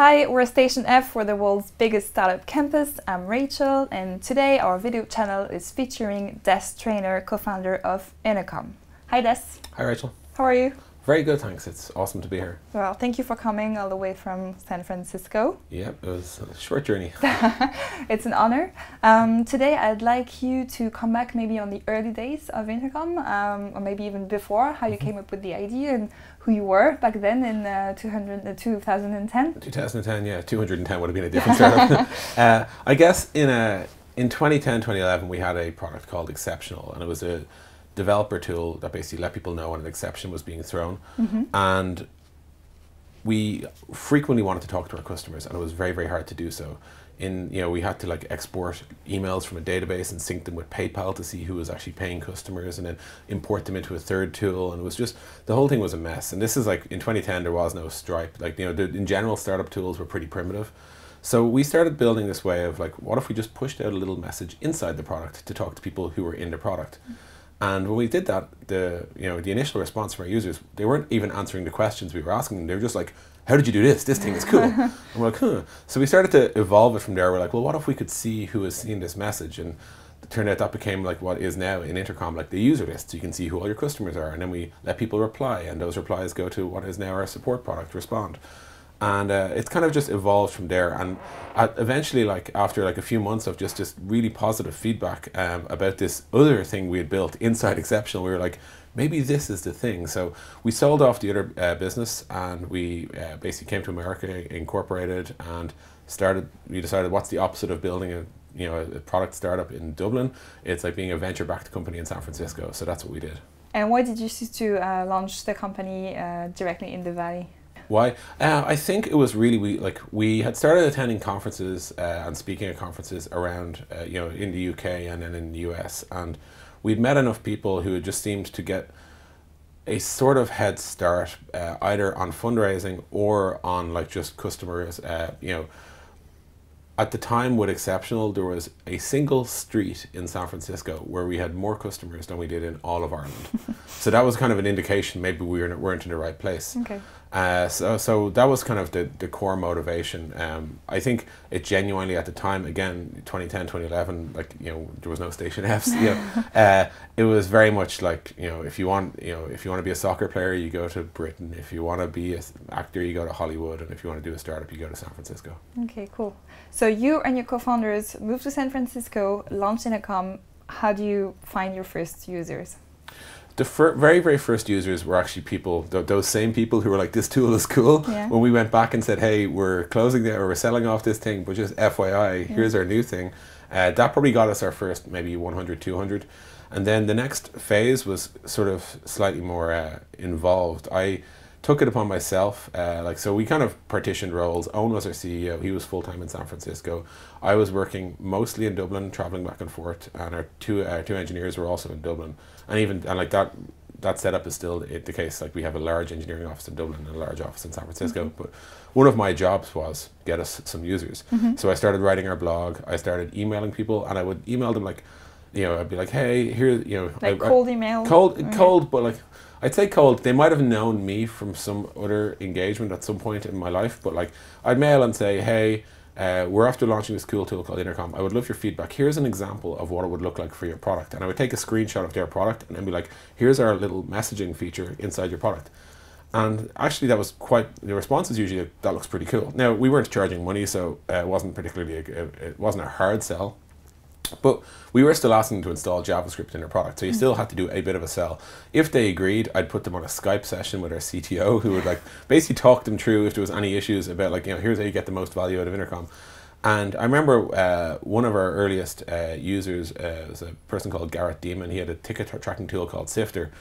Hi, we're Station F, we're the world's biggest startup campus. I'm Rachel, and today our video channel is featuring Traynor, co-founder of Intercom. Hi Des. Hi Rachel. How are you? Very good, thanks. It's awesome to be here. Well, thank you for coming all the way from San Francisco. Yep, it was a short journey. It's an honor. Today I'd like you to come back maybe on the early days of Intercom, or maybe even before, how you came up with the idea and who you were back then in 2010. 2010, yeah, 210 would have been a different startup. I guess in 2010, 2011 we had a product called Exceptional, and it was a developer tool that basically let people know when an exception was being thrown. And we frequently wanted to talk to our customers, and it was very, very hard to do so. We had to like export emails from a database and sync them with PayPal to see who was actually paying customers, and then import them into a third tool, and it was just, the whole thing was a mess. And this is like, in 2010 there was no Stripe, like, in general startup tools were pretty primitive. So we started building this way of like, what if we just pushed out a little message inside the product to talk to people who were in the product? And when we did that, the initial response from our users, they weren't even answering the questions we were asking them. They were just like, how did you do this? This thing is cool. And we're like, huh. So we started to evolve it from there. We're like, well, what if we could see who has seen this message? And it turned out that became like what is now in Intercom, like the user list. So you can see who all your customers are. And then we let people reply, and those replies go to what is now our support product, Respond. And it's kind of just evolved from there. And eventually, like after like a few months of just really positive feedback about this other thing we had built inside Exceptional, we were like, maybe this is the thing. So we sold off the other business, and we basically came to America, incorporated, and we decided what's the opposite of building a product startup in Dublin? It's like being a venture-backed company in San Francisco. So that's what we did. And why did you choose to launch the company directly in the Valley? Why? I think it was really, we had started attending conferences and speaking at conferences around, in the UK and then in the US, and we'd met enough people who just seemed to get a sort of head start either on fundraising or on like just customers. At the time with Exceptional, there was a single street in San Francisco where we had more customers than we did in all of Ireland. So that was kind of an indication maybe we weren't in the right place. Okay. So that was kind of the core motivation. I think it genuinely at the time, again, 2010, 2011, like, there was no Station Fs. It was very much like, if you want to be a soccer player, you go to Britain. If you want to be an actor, you go to Hollywood. And if you want to do a startup, you go to San Francisco. Okay, cool. So you and your co-founders moved to San Francisco, launched Intercom. How do you find your first users? The very, very first users were actually people, those same people who were like, this tool is cool. Yeah. When we went back and said, hey, we're closing it, or we're selling off this thing, but just FYI, here's our new thing. That probably got us our first maybe 100, 200. And then the next phase was sort of slightly more involved. I took it upon myself, so we kind of partitioned roles. Owen was our CEO, he was full-time in San Francisco. I was working mostly in Dublin, traveling back and forth, and our two engineers were also in Dublin. And like that setup is still the case. Like we have a large engineering office in Dublin and a large office in San Francisco. But one of my jobs was get us some users. So I started writing our blog. I started emailing people, and I would email them like, I'd be like, hey, here, like cold email. Cold, but like, I'd say cold. They might have known me from some other engagement at some point in my life, but like, I'd mail and say, hey, we're after launching this cool tool called Intercom. I would love your feedback. Here's an example of what it would look like for your product. And I would take a screenshot of their product and then be like, here's our little messaging feature inside your product. And actually that was the response is usually, that looks pretty cool. Now, we weren't charging money, so it wasn't particularly, it wasn't a hard sell. But we were still asking them to install JavaScript in their product, so you still had to do a bit of a sell. If they agreed, I'd put them on a Skype session with our CTO, who would like basically talk them through if there was any issues about like, here's how you get the most value out of Intercom. And I remember one of our earliest users was a person called Garrett Demon. He had a ticket tracking tool called Sifter,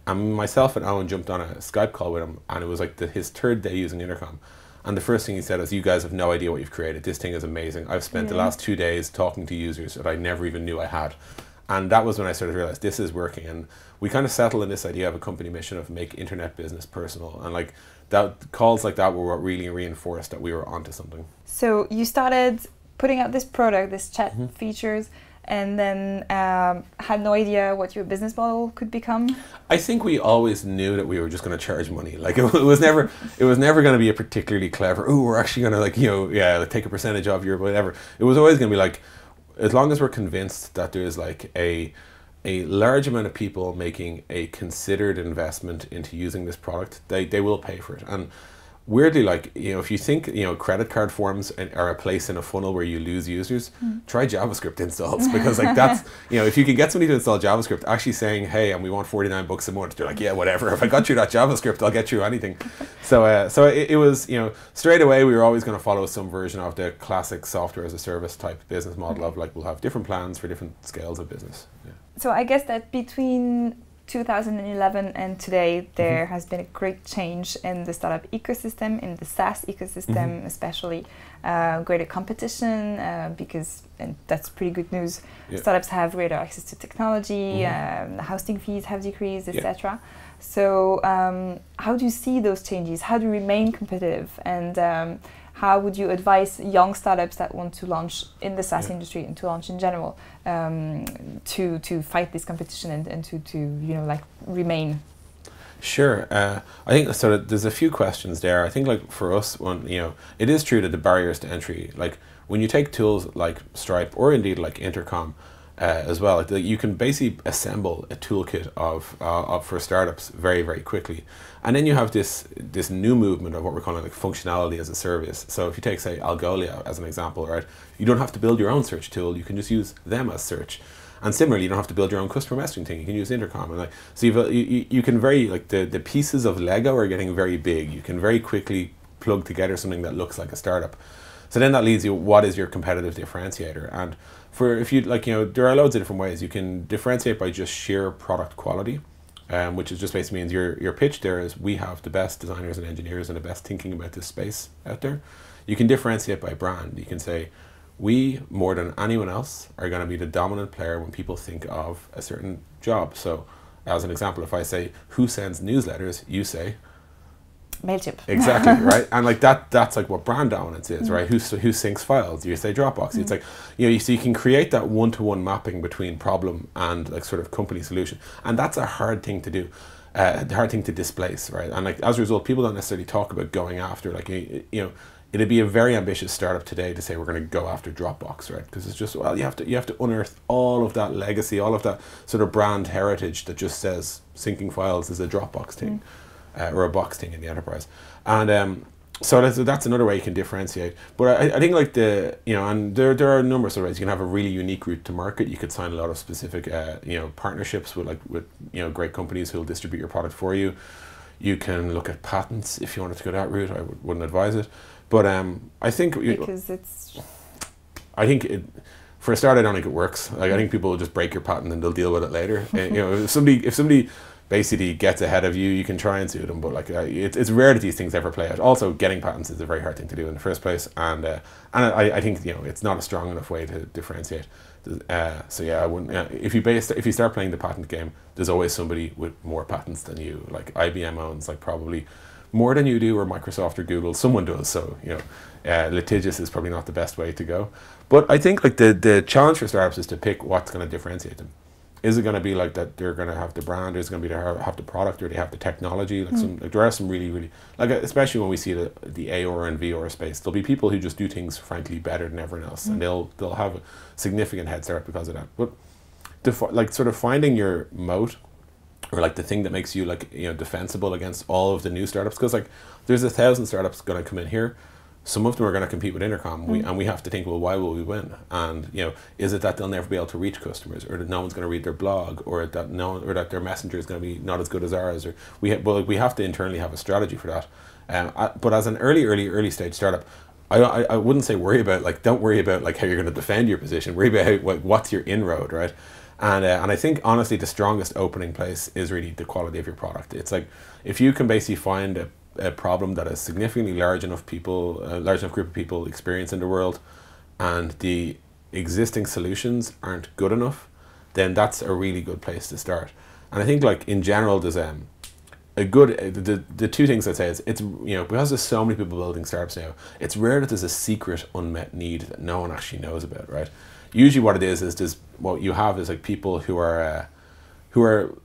and myself and Owen jumped on a Skype call with him, and it was like his third day using Intercom. And the first thing he said is, you guys have no idea what you've created. This thing is amazing. I've spent the last 2 days talking to users that I never even knew I had. And that was when I sort of realized this is working. And we kind of settled in this idea of a company mission of make internet business personal. And like that, calls like that were what really reinforced that we were onto something. So you started putting out this product, this chat features, and then had no idea what your business model could become? I think we always knew that we were just going to charge money. Like it was never going to be a particularly clever, oh, we're actually going to like, you know, yeah, like take a percentage of your whatever. It was always going to be like, as long as we're convinced that there's like a large amount of people making a considered investment into using this product, they will pay for it. And weirdly, like, you know, if you think, you know, credit card forms are a place in a funnel where you lose users, try JavaScript installs, because like that's, you know, if you can get somebody to install JavaScript actually saying, hey, and we want $49 a month, they're like, yeah, whatever, if I got you that JavaScript, I'll get you anything. So it was, you know, straight away we were always going to follow some version of the classic software as a service type business model of like, we'll have different plans for different scales of business. Yeah. So I guess that between 2011 and today, there has been a great change in the startup ecosystem, in the SaaS ecosystem especially, greater competition because, and that's pretty good news, startups have greater access to technology, hosting fees have decreased, etc. So how do you see those changes? How do you remain competitive? And how would you advise young startups that want to launch in the SaaS industry and to launch in general to fight this competition and to you know, like, remain? Sure. I think so. There's a few questions there. I think like for us, one, you know, it is true that the barriers to entry, like when you take tools like Stripe or indeed like Intercom as well, like, you can basically assemble a toolkit of for startups very, very quickly. And then you have this new movement of what we're calling like functionality as a service. So if you take, say, Algolia as an example, right, you don't have to build your own search tool. You can just use them as search. And similarly, you don't have to build your own customer messaging thing. You can use Intercom, and like, so you can very, like, the pieces of Lego are getting very big. You can very quickly plug together something that looks like a startup. So then that leads you, what is your competitive differentiator? And if you, like, you know, there are loads of different ways. You can differentiate by just sheer product quality, which is just basically means your pitch there is, we have the best designers and engineers and the best thinking about this space out there. You can differentiate by brand. You can say, we, more than anyone else, are going to be the dominant player when people think of a certain job. So as an example, if I say, who sends newsletters, you say MailChimp. Exactly, right? And like that's like what brand dominance is, right? Who syncs files? You say Dropbox. It's like, you know, so you can create that one-to-one mapping between problem and like sort of company solution. And that's a hard thing to do, a hard thing to displace, right? And like as a result, people don't necessarily talk about going after, like, you know, it'd be a very ambitious startup today to say we're going to go after Dropbox, right? Because it's just, well, you have to unearth all of that legacy, all of that sort of brand heritage that just says syncing files is a Dropbox thing. Or a box thing in the enterprise. And so that's another way you can differentiate. But I think like you know, and there are numerous of ways. You can have a really unique route to market. You could sign a lot of specific you know, partnerships with you know, great companies who will distribute your product for you. You can look at patents if you wanted to go that route. I wouldn't advise it. But I think because it's, I think for a start, I don't think it works. Like, I think people will just break your patent and they'll deal with it later. You know, if somebody basically gets ahead of you, you can try and sue them, but like it's rare that these things ever play out. Also, getting patents is a very hard thing to do in the first place, and I think, you know, it's not a strong enough way to differentiate. So yeah, I wouldn't. If you start playing the patent game, there's always somebody with more patents than you. Like IBM owns like probably more than you do, or Microsoft or Google. Someone does. So, you know, litigious is probably not the best way to go. But I think like the challenge for startups is to pick what's going to differentiate them. Is it going to be like that they're going to have the brand, or is it going to be to have the product, or they have the technology? Like there are some really, really, like, especially when we see the AOR and VOR space, there'll be people who just do things frankly better than everyone else, and they'll have a significant head start because of that. But like sort of finding your moat, or like the thing that makes you, like, you know, defensible against all of the new startups, because like there's 1,000 startups going to come in here. Some of them are going to compete with Intercom, and we have to think, well, why will we win? And, you know, is it that they'll never be able to reach customers, or that no one's going to read their blog, or that their messenger is going to be not as good as ours, or we have to internally have a strategy for that. But as an early stage startup, I wouldn't say don't worry about like how you're going to defend your position. Worry about what's your inroad, right? And I think honestly the strongest opening place is really the quality of your product. It's like, if you can basically find a problem that a significantly large enough group of people experience in the world, and the existing solutions aren't good enough, then that's a really good place to start. And I think, like, in general, there's the two things I'd say is, it's, you know, because there's so many people building startups now, it's rare that there's a secret unmet need that no one actually knows about, right? usually what it is what you have is like people who are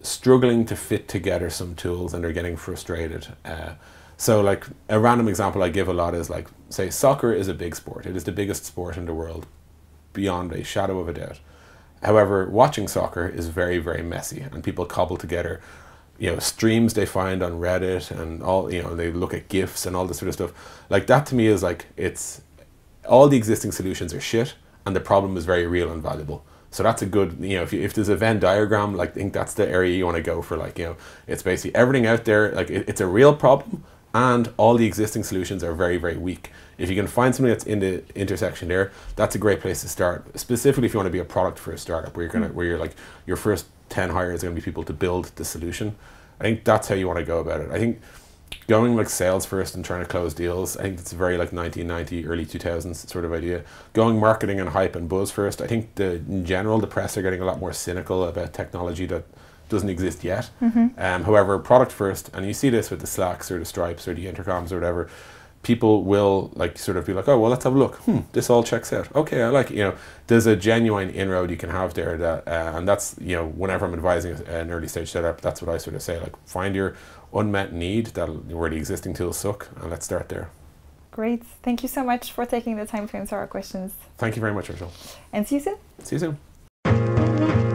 struggling to fit together some tools and they're getting frustrated. So like a random example I give a lot is like, say soccer is a big sport. It is the biggest sport in the world beyond a shadow of a doubt. However, watching soccer is very, very messy, and people cobble together, you know, streams they find on Reddit and all, you know, they look at GIFs and all this sort of stuff. Like that to me is like, it's all the existing solutions are shit and the problem is very real and valuable. So that's a good, you know, if there's a Venn diagram, like I think that's the area you want to go for. Like, you know, it's basically everything out there, like it's a real problem and all the existing solutions are very, very weak. If you can find something that's in the intersection there, that's a great place to start. Specifically if you want to be a product for a startup where you're like, your first 10 hires are going to be people to build the solution. I think that's how you want to go about it. I think going like sales first and trying to close deals, I think it's a very like 1990, early 2000s sort of idea. Going marketing and hype and buzz first, I think in general, the press are getting a lot more cynical about technology that doesn't exist yet. However, product first, and you see this with the Slacks or the Stripes or the Intercoms or whatever, people will like sort of be like, oh, well, let's have a look. This all checks out. Okay, I like it. You know, there's a genuine inroad you can have there that, and that's, you know, whenever I'm advising an early stage setup, that's what I sort of say, like find your unmet need where the existing tools suck, and let's start there. Great. Thank you so much for taking the time to answer our questions. Thank you very much, Rachel. And see you soon. See you soon.